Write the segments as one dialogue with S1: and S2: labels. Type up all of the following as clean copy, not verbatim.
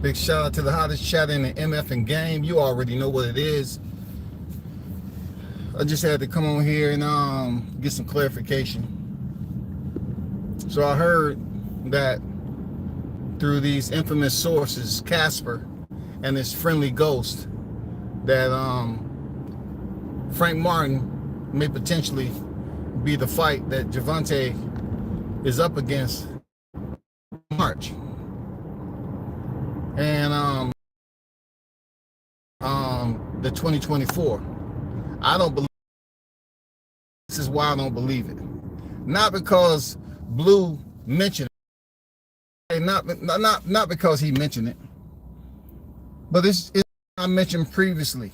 S1: Big shout out to the hottest chat in the MF and game. You already know what it is. I just had to come on here and get some clarification. So I heard that through these infamous sources, Casper and his friendly ghost, that Frank Martin may potentially be the fight that Gervonta is up against in March. And the 2024. I don't believe. This is why I don't believe it. Not because Blue mentioned it. Not because he mentioned it. But it's I mentioned previously.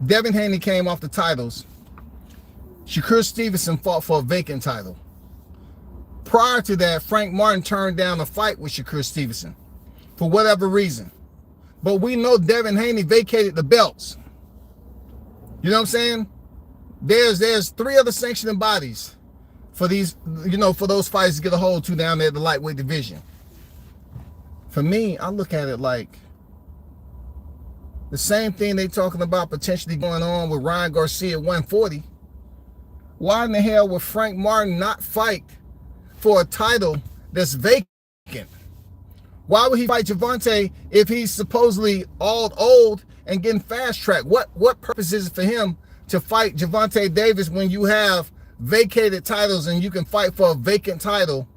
S1: Devin Haney came off the titles. Shakur Stevenson fought for a vacant title. Prior to that, Frank Martin turned down a fight with Shakur Stevenson for whatever reason. But we know Devin Haney vacated the belts. You know what I'm saying? There's 3 other sanctioning bodies for these, for those fights to get a hold to down there at the lightweight division. For me, I look at it like the same thing they talking about potentially going on with Ryan Garcia at 140. Why in the hell would Frank Martin not fight for a title that's vacant? Why would he fight Gervonta if he's supposedly all old and getting fast-tracked? What purpose is it for him to fight Gervonta Davis when you have vacated titles and you can fight for a vacant title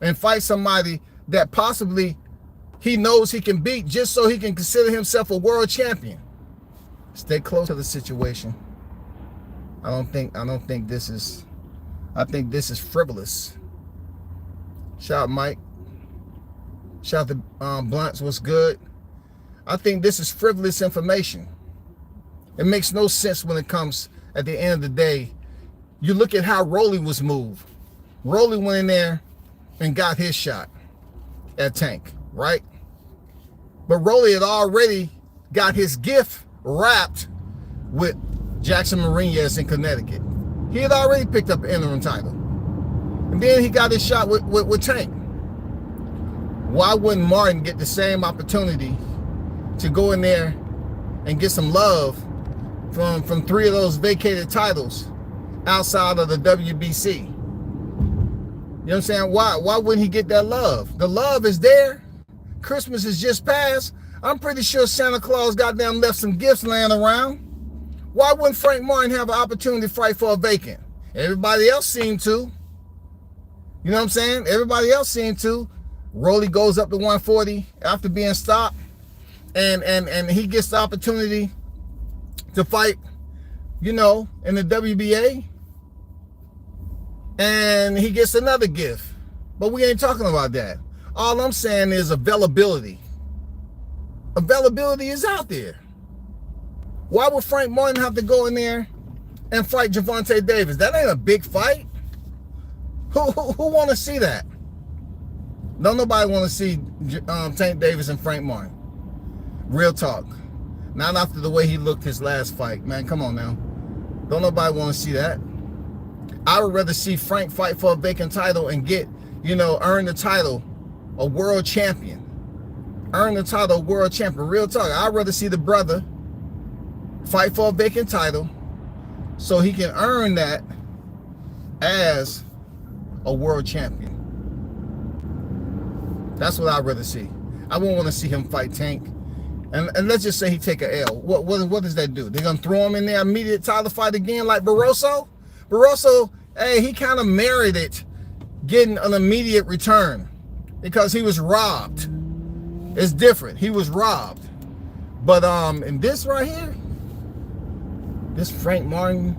S1: and fight somebody that possibly he knows he can beat just so he can consider himself a world champion? Stay close to the situation. I think this is frivolous. Shout out Mike. Shout out to Blunts, what's good? I think this is frivolous information. It makes no sense when it comes at the end of the day. You look at how Rolly was moved. Rolly went in there and got his shot at Tank, right? But Rolly had already got his gift wrapped with Jackson Mariñez in Connecticut. He had already picked up an interim title. And then he got his shot with Tank. Why wouldn't Martin get the same opportunity to go in there and get some love from 3 of those vacated titles outside of the WBC? You know what I'm saying? Why wouldn't he get that love? The love is there. Christmas has just passed. I'm pretty sure Santa Claus goddamn left some gifts laying around. Why wouldn't Frank Martin have an opportunity to fight for a vacant? Everybody else seemed to. You know what I'm saying? Everybody else seemed to. Rolly goes up to 140 after being stopped, and he gets the opportunity to fight, in the WBA, and he gets another gift. But we ain't talking about that. All I'm saying is availability. Availability is out there. Why would Frank Martin have to go in there and fight Gervonta Davis? That ain't a big fight. Who want to see that? Don't nobody want to see Tank Davis and Frank Martin. Real talk. Not after the way he looked his last fight. Man, come on now. Don't nobody want to see that. I would rather see Frank fight for a vacant title and get, earn the title a world champion. Earn the title a world champion. Real talk. I'd rather see the brother fight for a vacant title so he can earn that as a world champion. That's what I'd rather see. I wouldn't want to see him fight Tank. And let's just say he take a L. What does that do? They're going to throw him in there immediate title fight again like Barroso? Barroso, hey, he kind of merited getting an immediate return because he was robbed. It's different. He was robbed. But in this right here, this Frank Martin,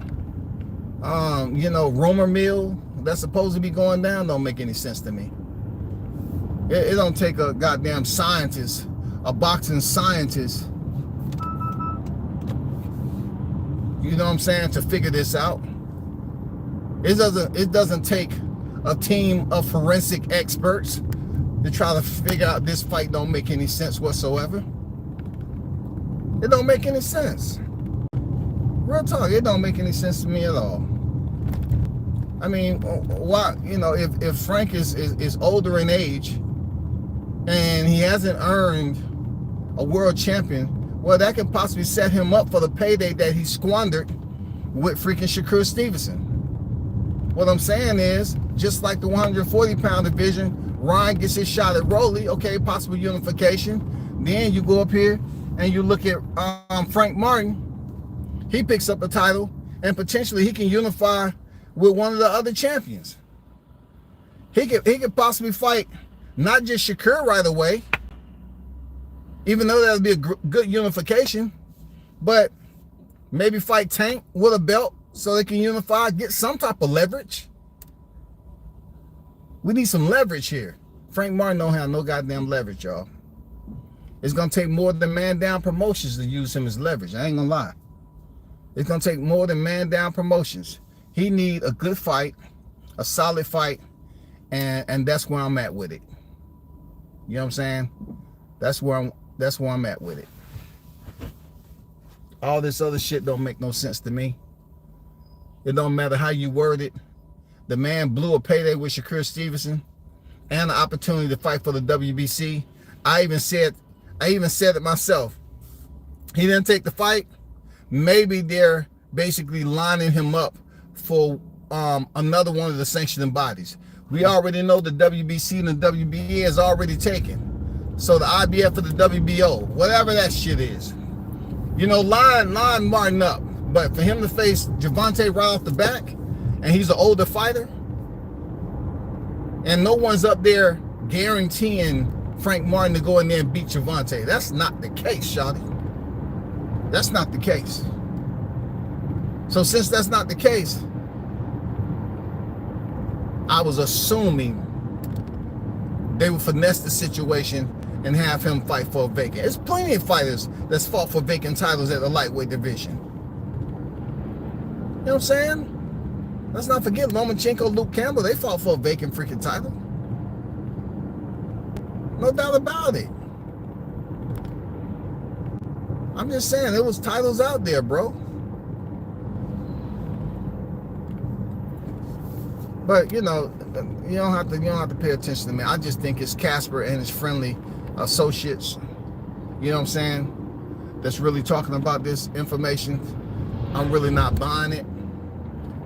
S1: rumor mill that's supposed to be going down don't make any sense to me. It don't take a goddamn scientist, a boxing scientist, you know what I'm saying, to figure this out. It doesn't take a team of forensic experts to try to figure out this fight don't make any sense whatsoever. It don't make any sense. Real talk, it don't make any sense to me at all. I mean, why, if Frank is older in age, and he hasn't earned a world champion, well, that can possibly set him up for the payday that he squandered with freaking Shakur Stevenson. What I'm saying is, just like the 140-pound division, Ryan gets his shot at Rolly, okay, possible unification. Then you go up here and you look at Frank Martin. He picks up the title, and potentially he can unify with one of the other champions. He could possibly fight not just Shakur right away, even though that would be a good unification, but maybe fight Tank with a belt so they can unify, get some type of leverage. We need some leverage here. Frank Martin don't have no goddamn leverage, y'all. It's going to take more than Man Down Promotions to use him as leverage. I ain't going to lie. It's going to take more than Man Down Promotions. He need a good fight, a solid fight, and that's where I'm at with it. You know what I'm saying? That's where I'm at with it. All this other shit don't make no sense to me. It don't matter how you word it. The man blew a payday with Shakur Stevenson and the opportunity to fight for the WBC. I even said it myself. He didn't take the fight. Maybe they're basically lining him up for another one of the sanctioning bodies. We already know the WBC and the WBA is already taken. So the IBF or the WBO, whatever that shit is, you know, line Martin up. But for him to face Gervonta right off the back, and he's an older fighter, and no one's up there guaranteeing Frank Martin to go in there and beat Gervonta. That's not the case, shawty. That's not the case. So since that's not the case, I was assuming they would finesse the situation and have him fight for a vacant. There's plenty of fighters that's fought for vacant titles at the lightweight division. You know what I'm saying? Let's not forget Lomachenko, Luke Campbell, they fought for a vacant freaking title. No doubt about it. I'm just saying, there was titles out there, bro. But you know, you don't have to pay attention to me. I just think it's Casper and his friendly associates, you know what I'm saying, that's really talking about this information. I'm really not buying it.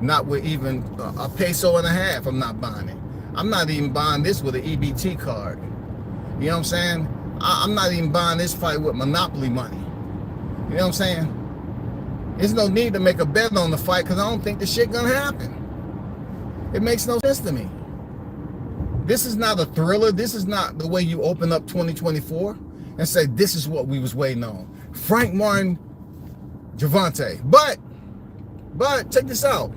S1: Not with even a peso and a half, I'm not buying it. I'm not even buying this with an EBT card. You know what I'm saying? I'm not even buying this fight with Monopoly money. You know what I'm saying? There's no need to make a bet on the fight because I don't think the shit gonna happen. It makes no sense to me. This is not a thriller. This is not the way you open up 2024 and say, this is what we was waiting on. Frank Martin, Gervonta. But check this out.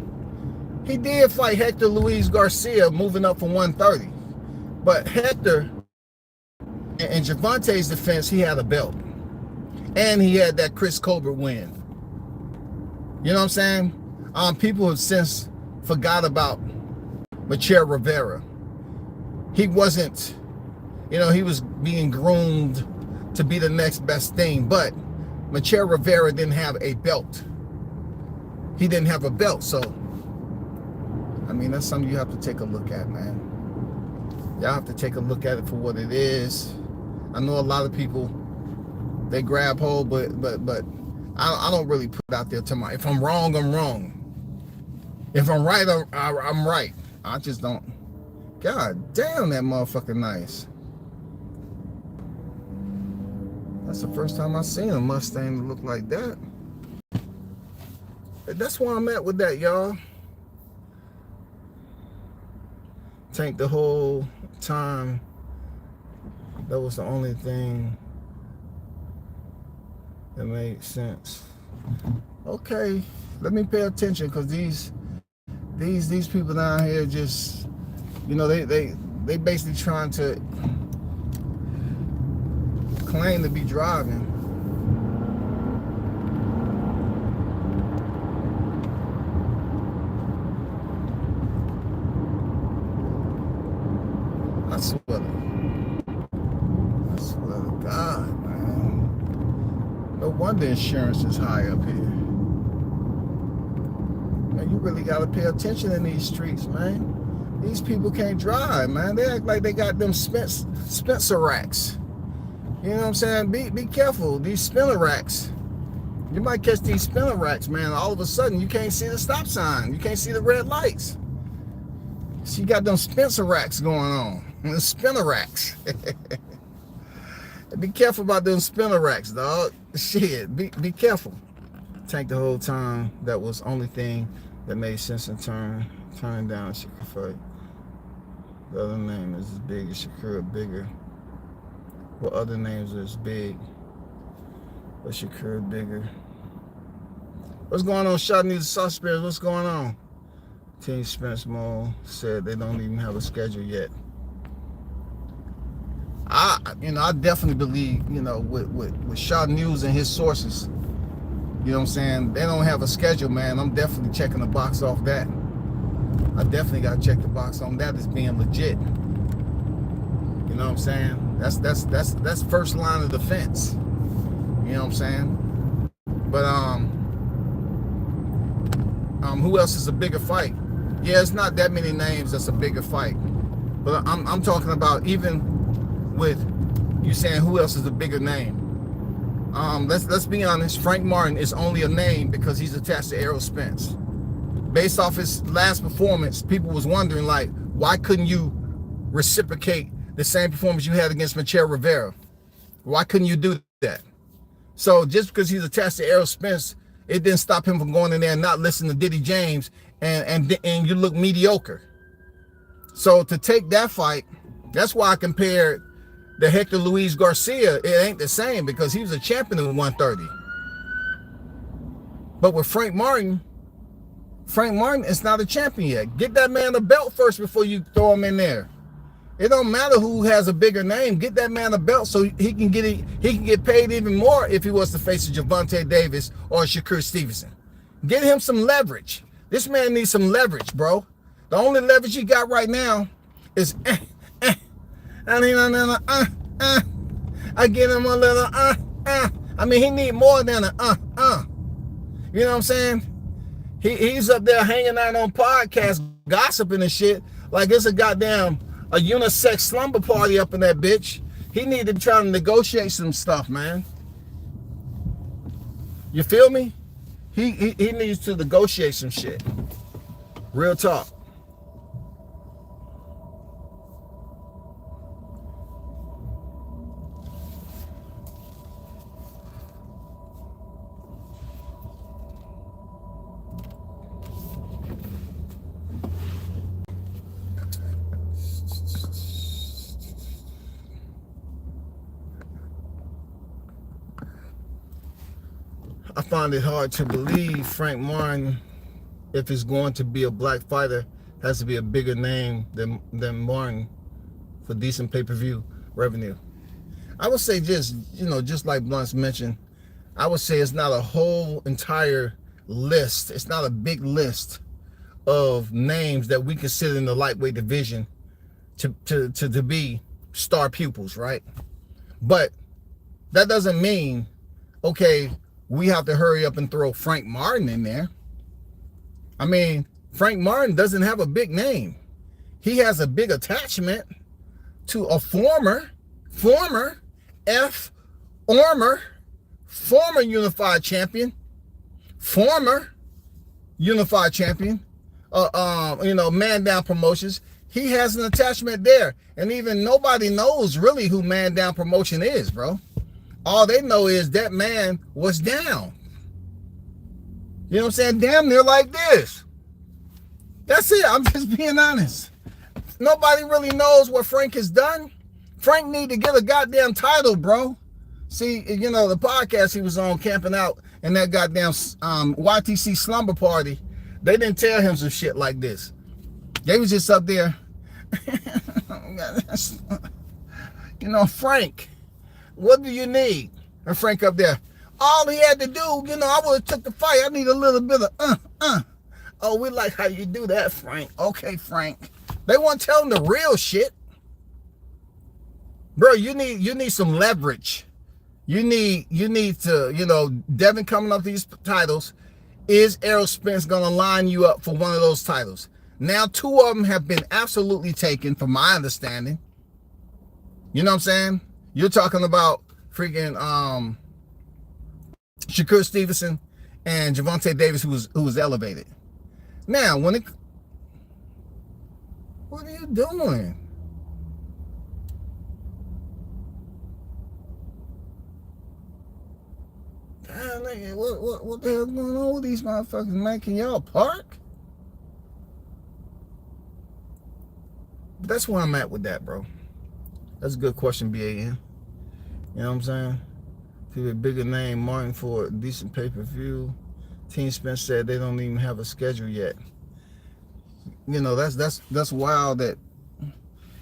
S1: He did fight Hector Luis Garcia moving up from 130. But Hector, in Gervonta's defense, he had a belt. And he had that Chris Colbert win. You know what I'm saying? People have since forgot about Machado Rivera. He wasn't, you know, he was being groomed to be the next best thing, but Machado Rivera didn't have a belt. He didn't have a belt, so, I mean, that's something you have to take a look at, man. Y'all have to take a look at it for what it is. I know a lot of people, they grab hold, but I don't really put it out there to my, if I'm wrong, I'm wrong. If I'm right, I'm right. I just don't. God damn, that motherfucker nice. That's the first time I've seen a Mustang look like that. That's where I'm at with that, y'all. Tank the whole time. That was the only thing that made sense. Okay, let me pay attention, because these people down here just, you know, they basically trying to claim to be driving. I swear to God, man. No wonder insurance is high up here. Man, you really got to pay attention in these streets, man. These people can't drive, man. They act like they got them Spencer racks. You know what I'm saying? Be careful. These spinner racks. You might catch these spinner racks, man. All of a sudden, you can't see the stop sign. You can't see the red lights. So you got them Spencer racks going on. The spinner racks. Be careful about them spinner racks, dog. Shit, be careful. Tank the whole time. That was the only thing that made sense in turning down Shakur. The other name is as big as Shakur, bigger. What other names are as big? But Shakur bigger. What's going on, Shot News Suspects? What's going on? Team Spence Mall said they don't even have a schedule yet. I definitely believe, with Shot News and his sources, you know what I'm saying? They don't have a schedule, man. I'm definitely checking the box off that. I definitely got to check the box on that as being legit. You know what I'm saying? That's first line of defense. You know what I'm saying? But who else is a bigger fight? Yeah, it's not that many names that's a bigger fight. But I'm talking about even with you saying who else is a bigger name. Let's be honest. Frank Martin is only a name because he's attached to Errol Spence. Based off his last performance, people was wondering, like, why couldn't you reciprocate the same performance you had against Michel Rivera? Why couldn't you do that? So just because he's attached to Errol Spence, it didn't stop him from going in there and not listening to Diddy James, and you look mediocre. So to take that fight, that's why I compared the Hector Luis Garcia. It ain't the same because he was a champion in 130. But with Frank Martin is not a champion yet. Get that man a belt first before you throw him in there. It don't matter who has a bigger name. Get that man a belt so he can get paid even more if he was to face a Gervonta Davis or a Shakur Stevenson. Get him some leverage. This man needs some leverage, bro. The only leverage he got right now is I get him a little I mean, he need more than a You know what I'm saying? He's up there hanging out on podcasts, gossiping and shit like it's a unisex slumber party up in that bitch. He need to try to negotiate some stuff, man. You feel me? He needs to negotiate some shit. Real talk. I find it hard to believe Frank Martin, if he's going to be a black fighter, has to be a bigger name than Martin for decent pay-per-view revenue. I would say just like Blunt's mentioned, I would say it's not a whole entire list. It's not a big list of names that we consider in the lightweight division to be star pupils, right? But that doesn't mean, okay, we have to hurry up and throw Frank Martin in there. I mean, Frank Martin doesn't have a big name. He has a big attachment to a former unified champion, Man Down Promotions. He has an attachment there. And even nobody knows really who Man Down Promotion is, bro. All they know is that man was down. You know what I'm saying? Damn near like this. That's it. I'm just being honest. Nobody really knows what Frank has done. Frank need to get a goddamn title, bro. See, the podcast he was on camping out in that goddamn YTC slumber party, they didn't tell him some shit like this. They was just up there. Frank, what do you need? And Frank up there, all he had to do, I would have took the fight. I need a little bit of Oh, we like how you do that, Frank. Okay, Frank. They won't tell him the real shit. Bro, you need some leverage. You need to, Devin coming up these titles. Is Errol Spence gonna line you up for one of those titles? Now 2 of them have been absolutely taken, from my understanding. You know what I'm saying? You're talking about freaking Shakur Stevenson and Javonte Davis, who was elevated. Now, what are you doing? What the hell's going on with these motherfuckers, man? Can y'all park? But that's where I'm at with that, bro. That's a good question, BAN. You know what I'm saying? To a bigger name, Martin for a decent pay-per-view. Team Spence said they don't even have a schedule yet. You know, that's wild that,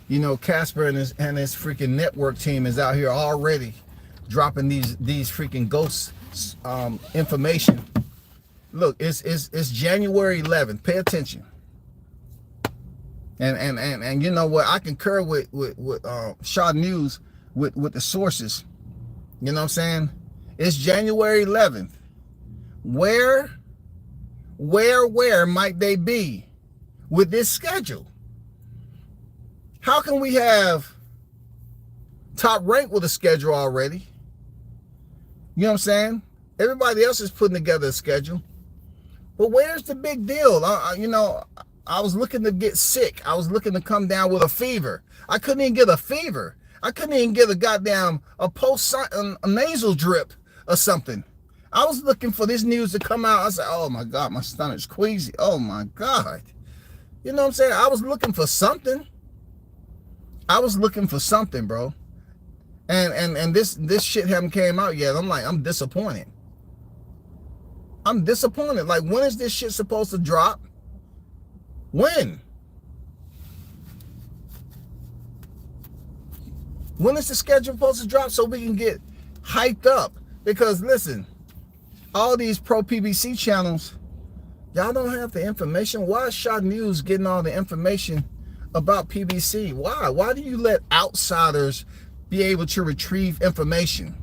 S1: you know, Casper and his freaking network team is out here already dropping these freaking ghosts information. Look, it's January 11th. Pay attention. And you know what? I concur with Shaw News with the sources. You know what I'm saying? It's January 11th. Where might they be with this schedule? How can we have Top Rank with a schedule already? You know what I'm saying? Everybody else is putting together a schedule. But where's the big deal? You know, I was looking to get sick. I was looking to come down with a fever. I couldn't even get a fever. I couldn't even get a nasal drip or something. I was looking for this news to come out. I said, oh my God, my stomach's queasy. Oh my God. You know what I'm saying? I was looking for something. I was looking for something, bro. And this shit haven't came out yet. I'm disappointed. I'm disappointed. Like, when is this shit supposed to drop? When? When is the schedule supposed to drop so we can get hyped up? Because listen, all these pro PBC channels, y'all don't have the information. Why is Shaw News getting all the information about PBC? Why? Why do you let outsiders be able to retrieve information? You know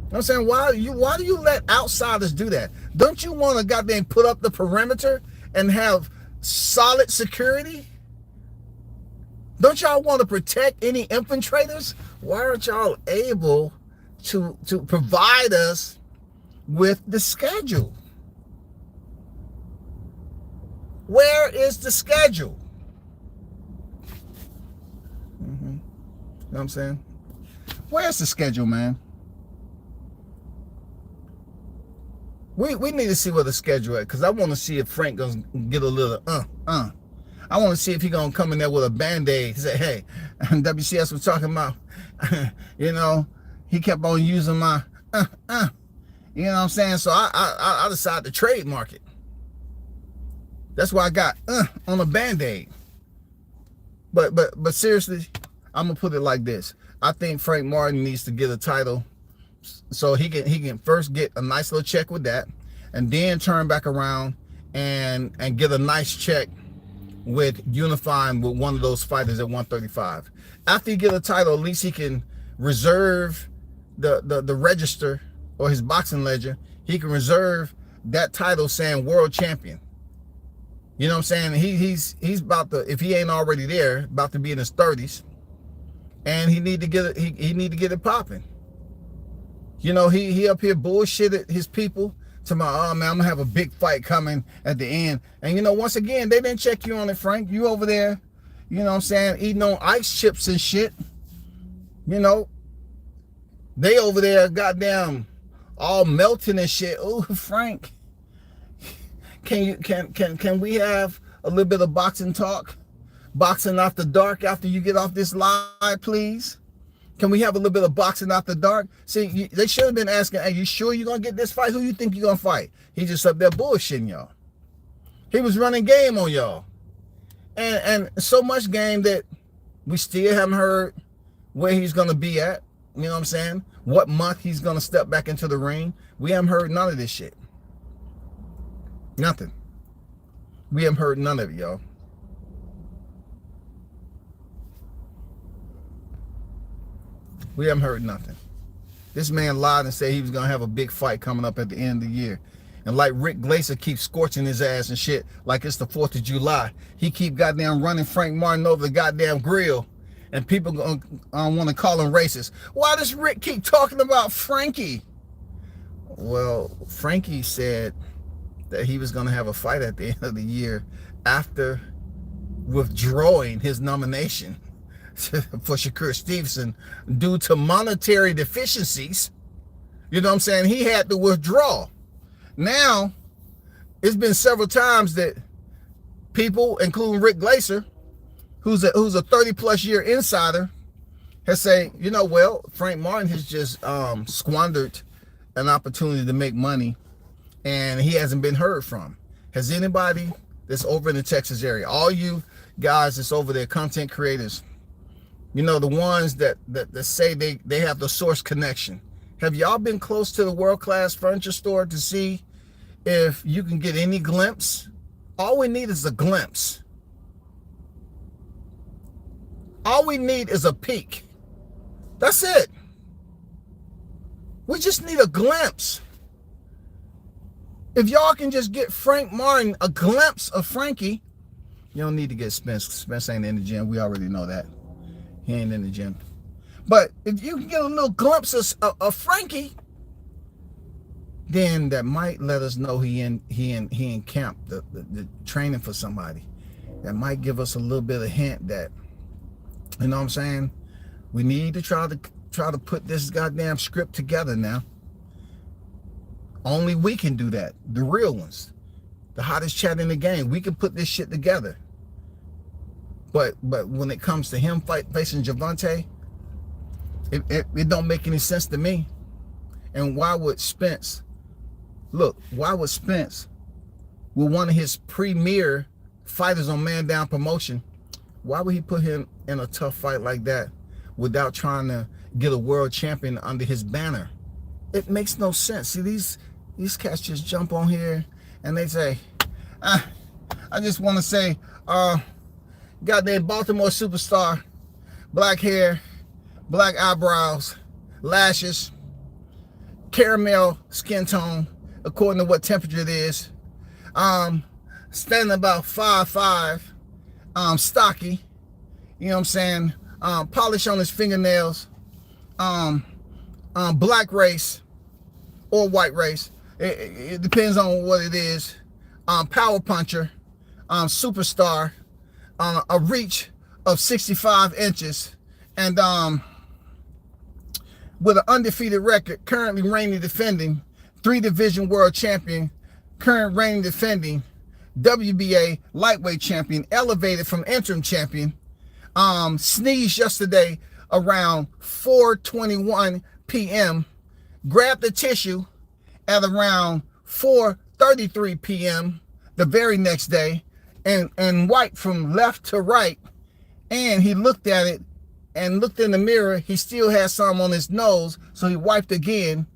S1: what I'm saying? Why do you let outsiders do that? Don't you want to goddamn put up the perimeter and have solid security? Don't y'all want to protect any infiltrators? Why aren't y'all able to provide us with the schedule? Where is the schedule? You know what I'm saying? Where's the schedule, man? We need to see where the schedule is, because I want to see if Frank gonna get a little I want to see if he gonna come in there with a Band-Aid. He said, hey, WCS was talking about, you know, he kept on using my you know what I'm saying? So I decided to trademark it. That's why I got on a Band-Aid. But seriously, I'm gonna put it like this. I think Frank Martin needs to get a title so he can first get a nice little check with that, and then turn back around and get a nice check with unifying with one of those fighters at 135. After he get a title, at least he can reserve the register or his boxing ledger. He can reserve that title saying world champion. You know what I'm saying? He's about to, if he ain't already there, about to be in his 30s, and he need to get it. He need to get it popping. You know, he up here bullshitted his people to my, oh man, I'm gonna have a big fight coming at the end. And you know, once again, they didn't check you on it, Frank. You over there, you know what I'm saying, eating on ice chips and shit. You know, they over there goddamn all melting and shit. Oh, Frank, can we have a little bit of boxing talk? Boxing after dark after you get off this live, please? Can we have a little bit of boxing after dark? See, they should have been asking, are you sure you're going to get this fight? Who you think you're going to fight? He just up there bullshitting y'all. He was running game on y'all. And so much game that we still haven't heard where he's going to be at. You know what I'm saying? What month he's going to step back into the ring. We haven't heard none of this shit. Nothing. We haven't heard none of it, y'all. We haven't heard nothing. This man lied and said he was going to have a big fight coming up at the end of the year. And like Rick Glaser keeps scorching his ass and shit like it's the 4th of July. He keep goddamn running Frank Martin over the goddamn grill. And people gonna want to call him racist. Why does Rick keep talking about Frankie? Well, Frankie said that he was going to have a fight at the end of the year after withdrawing his nomination for Shakur Stevenson due to monetary deficiencies. You know what I'm saying? He had to withdraw. Now, it's been several times that people, including Rick Glaser, who's a 30-plus year insider, has said, you know, well, Frank Martin has just squandered an opportunity to make money, and he hasn't been heard from. Has anybody that's over in the Texas area, all you guys that's over there, content creators, you know, the ones that say they have the source connection, have y'all been close to the World Class Furniture Store to see if you can get any glimpse? All we need is a glimpse. All we need is a peek. That's it. We just need a glimpse. If y'all can just get Frank Martin a glimpse of Frankie, you don't need to get Spence. Spence ain't in the gym. We already know that. He ain't in the gym. But if you can get a little glimpse of Frankie, then that might let us know he in camp, the training for somebody. That might give us a little bit of hint that, you know what I'm saying, we need to try to put this goddamn script together now. Only we can do that. The real ones, the hottest chat in the game, we can put this shit together. But when it comes to him facing Gervonta, it don't make any sense to me. And why would Spence, with one of his premier fighters on Man Down Promotion, why would he put him in a tough fight like that without trying to get a world champion under his banner? It makes no sense. See, these cats just jump on here and they say, I just want to say, goddamn Baltimore superstar, black hair, black eyebrows, lashes, caramel skin tone, according to what temperature it is. Standing about 5'5", stocky, you know what I'm saying? Polish on his fingernails, black race or white race. It depends on what it is. Power puncher, superstar, a reach of 65 inches, and with an undefeated record, currently reigning defending 3-division world champion, current reigning defending WBA lightweight champion, elevated from interim champion, sneezed yesterday around 4:21 p.m., grabbed the tissue at around 4:33 p.m. the very next day, and wiped from left to right, and he looked at it and looked in the mirror. He still had some on his nose, so he wiped again.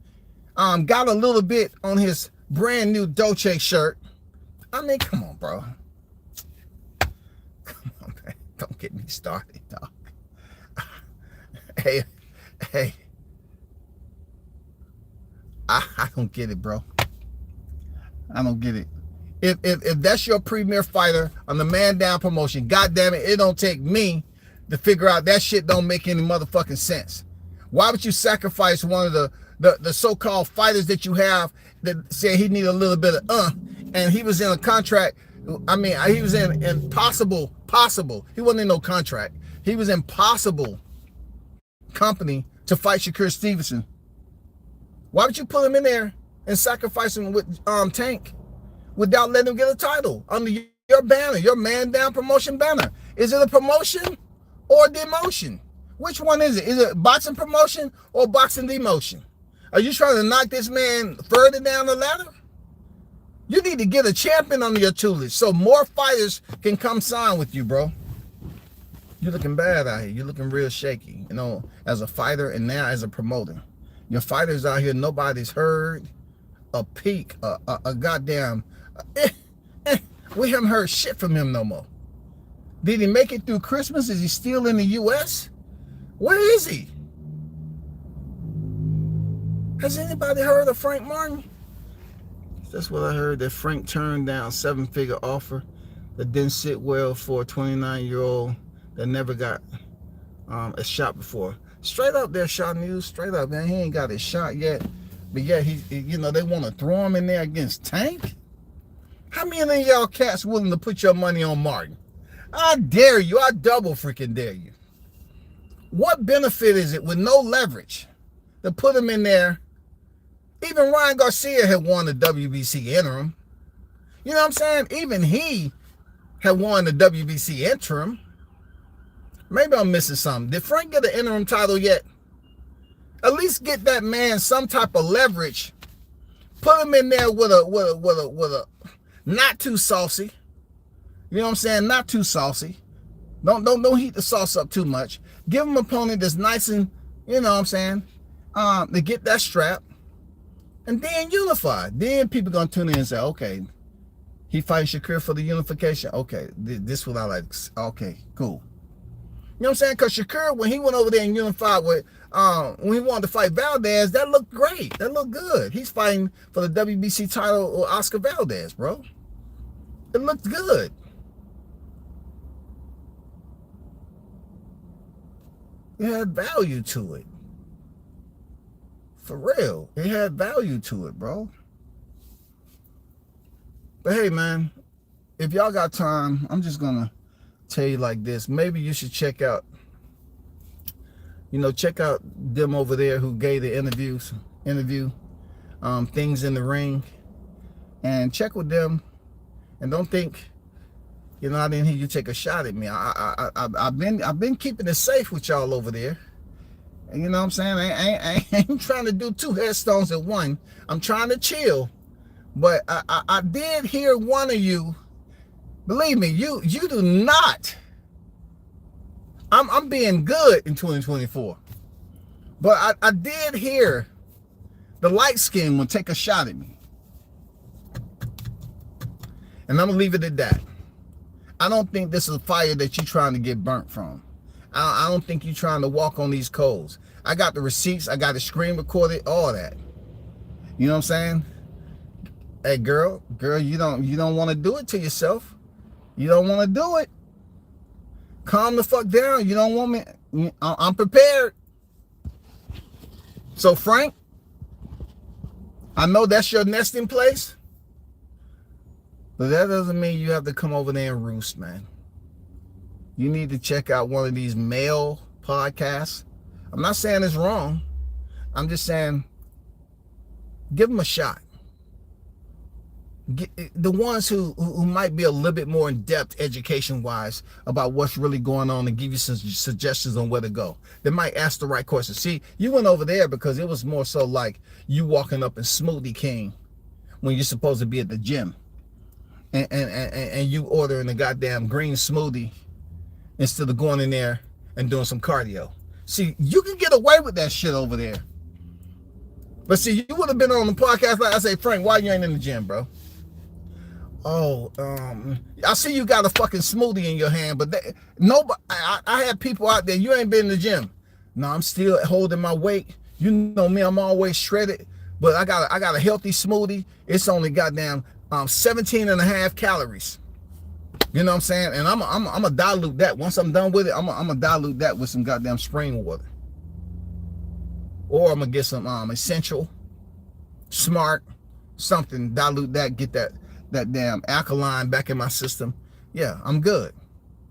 S1: Got a little bit on his brand new Dolce shirt. I mean, come on, bro. Come on, man. Don't get me started, dog. Hey. I don't get it, bro. I don't get it. If that's your premier fighter on the Man Down Promotion, goddamn it don't take me to figure out that shit don't make any motherfucking sense. Why would you sacrifice one of the so-called fighters that you have that say he need a little bit of and he was in a contract? I mean, he was in possible. He wasn't in no contract. He was in possible company to fight Shakur Stevenson. Why would you put him in there and sacrifice him with Tank without letting him get a title under your banner, your Man Down Promotion banner? Is it a promotion or demotion? Which one is it? Is it boxing promotion or boxing demotion? Are you trying to knock this man further down the ladder? You need to get a champion under your tutelage so more fighters can come sign with you, bro. You're looking bad out here. You're looking real shaky, you know, as a fighter and now as a promoter. Your fighters out here, nobody's heard a peak, a goddamn, we haven't heard shit from him no more. Did he make it through Christmas? Is he still in the U.S.? Where is he? Has anybody heard of Frank Martin? That's what I heard, that Frank turned down 7-figure offer that didn't sit well for a 29-year-old that never got a shot before. Straight up there, Shot News. Straight up, man. He ain't got his shot yet. But yeah, they want to throw him in there against Tank. How many of y'all cats willing to put your money on Martin? I dare you. I double freaking dare you. What benefit is it with no leverage to put him in there? Even Ryan Garcia had won the WBC interim. You know what I'm saying? Even he had won the WBC interim. Maybe I'm missing something. Did Frank get an interim title yet? At least get that man some type of leverage. Put him in there with a not too saucy. You know what I'm saying? Not too saucy. Don't heat the sauce up too much. Give him an opponent that's nice and, you know what I'm saying, to get that strap. And then unify. Then people gonna tune in and say, okay, he fighting Shakur for the unification. Okay, this what I like. Okay, cool. You know what I'm saying? Because Shakur, when he went over there and unified with, when he wanted to fight Valdez, that looked great. That looked good. He's fighting for the WBC title with Oscar Valdez, bro. It looked good. It had value to it. For real. It had value to it, bro. But hey, man, if y'all got time, I'm just going to tell you like this. Maybe you should check out them over there who gave the interview, Things in the Ring. And check with them. And don't think, I didn't hear you take a shot at me. I've been keeping it safe with y'all over there. And you know what I'm saying? I ain't trying to do 2 headstones at one. I'm trying to chill. But I did hear one of you. Believe me, you do not. I'm being good in 2024. But I did hear the light skin will take a shot at me. And I'm going to leave it at that. I don't think this is a fire that you're trying to get burnt from. I don't think you're trying to walk on these coals. I got the receipts. I got the screen recorded, all that. You know what I'm saying? Hey, girl, you don't want to do it to yourself. You don't want to do it. Calm the fuck down. You don't want me. I'm prepared. So, Frank, I know that's your nesting place. But that doesn't mean you have to come over there and roost, man. You need to check out one of these male podcasts. I'm not saying it's wrong. I'm just saying, give them a shot. The ones who might be a little bit more in depth education-wise about what's really going on and give you some suggestions on where to go. They might ask the right questions. See, you went over there because it was more so like you walking up in Smoothie King when you're supposed to be at the gym. And you ordering a goddamn green smoothie instead of going in there and doing some cardio. See, you can get away with that shit over there. But see, you would have been on the podcast like I say, Frank, why you ain't in the gym, bro? Oh, I see you got a fucking smoothie in your hand, but nobody. I had people out there. You ain't been in the gym. No, I'm still holding my weight. You know me, I'm always shredded, but I got a healthy smoothie. It's only goddamn 17 and a half calories. You know what I'm saying? And I'm gonna dilute that. Once I'm done with it, I'm gonna dilute that with some goddamn spring water. Or I'm gonna get some Essential, Smart, something, dilute that, get that damn alkaline back in my system. Yeah, I'm good.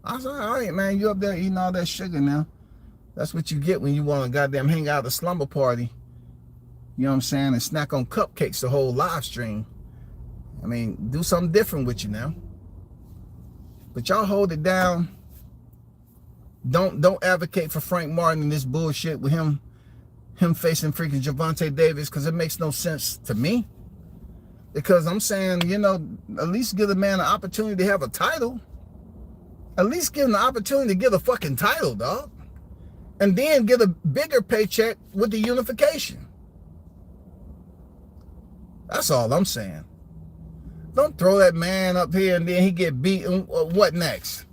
S1: I was like, all right, man, you up there eating all that sugar now. That's what you get when you want to goddamn hang out at a slumber party. You know what I'm saying? And snack on cupcakes the whole live stream. I mean, do something different with you now. But y'all hold it down. Don't advocate for Frank Martin and this bullshit with him facing freaking Gervonta Davis, because it makes no sense to me. Because I'm saying, at least give the man an opportunity to have a title. At least give him the opportunity to get a fucking title, dog. And then get a bigger paycheck with the unification. That's all I'm saying. Don't throw that man up here and then he get beaten. What next?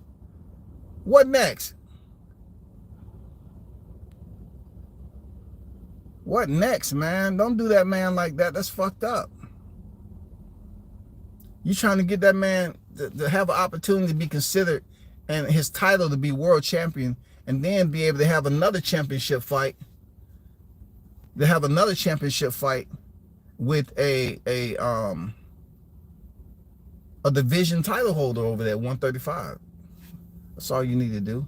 S1: What next? What next, man? Don't do that man like that. That's fucked up. You trying to get that man to have an opportunity to be considered and his title to be world champion, and then be able to have another championship fight. To have another championship fight with a division title holder over there, 135. That's all you need to do.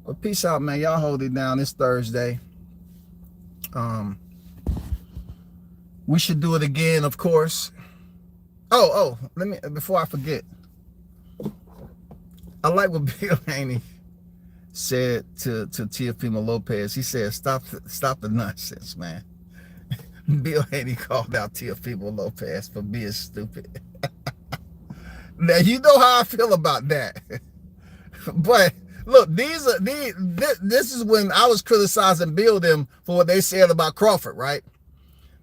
S1: But peace out, man. Y'all hold it down. It's Thursday. We should do it again, of course. Oh, let me, before I forget, I like what Bill Haney said to Teofimo Lopez. He said, stop the nonsense, man. Bill Haney called out Teofimo Lopez for being stupid. Now, you know how I feel about that. But look, this is when I was criticizing Bill them for what they said about Crawford, right?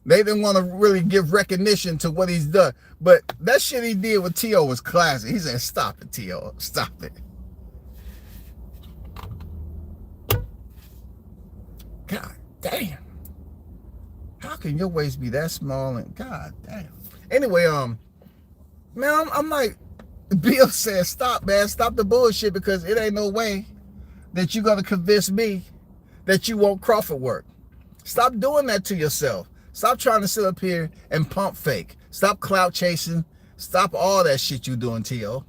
S1: They didn't want to really give recognition to what he's done. But that shit he did with T.O. was classic. He said, stop it, T.O. Stop it. God damn. How can your waist be that small? And God damn. Anyway, man, I'm like, Bill said, stop, man. Stop the bullshit, because it ain't no way that you're going to convince me that you want Crawford work. Stop doing that to yourself. Stop trying to sit up here and pump fake. Stop clout chasing. Stop all that shit you doing, T.O. You know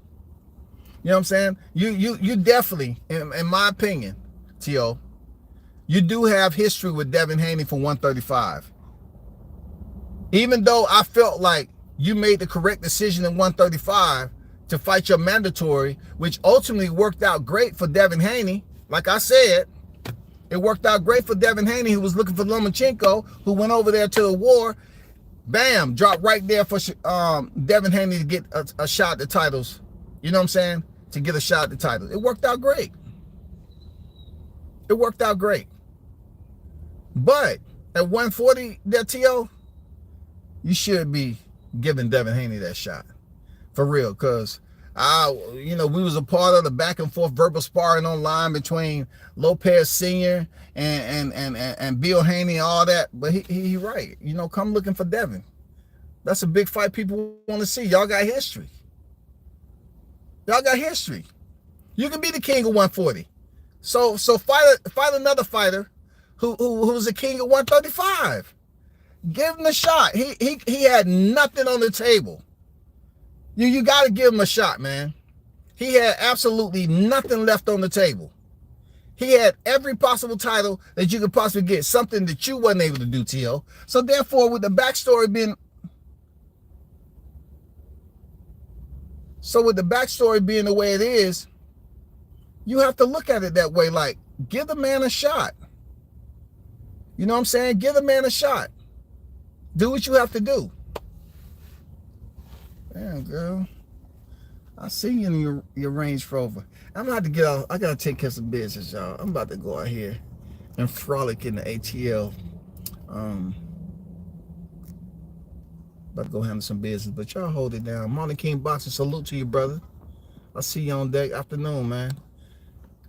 S1: what I'm saying? You definitely, in my opinion, T.O., you do have history with Devin Haney for 135. Even though I felt like you made the correct decision in 135 to fight your mandatory, which ultimately worked out great for Devin Haney. Like I said, it worked out great for Devin Haney, who was looking for Lomachenko, who went over there to the war. Bam, dropped right there for Devin Haney to get a shot at the titles. You know what I'm saying? To get a shot at the titles. It worked out great. It worked out great. But at 140, that T.O., you should be giving Devin Haney that shot. For real, because we was a part of the back and forth verbal sparring online between Lopez Sr. and Bill Haney and all that. But he right. Come looking for Devin. That's a big fight people want to see. Y'all got history. Y'all got history. You can be the king of 140. So fight another fighter who's the king of 135. Give him a shot. He had nothing on the table. You got to give him a shot, man. He had absolutely nothing left on the table. He had every possible title that you could possibly get, something that you wasn't able to do, T.O. So therefore, with the backstory being the way it is, you have to look at it that way. Like, give the man a shot. You know what I'm saying? Give the man a shot. Do what you have to do. Damn, girl. I see you in your Range Rover. I'm gonna have to get out. I gotta take care of some business, y'all. I'm about to go out here and frolic in the ATL. About to go handle some business, but y'all hold it down. Monty King Boxing, salute to you, brother. I'll see you on deck. Afternoon, man.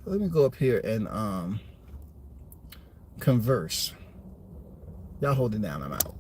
S1: Let me go up here and converse. Y'all hold it down. I'm out.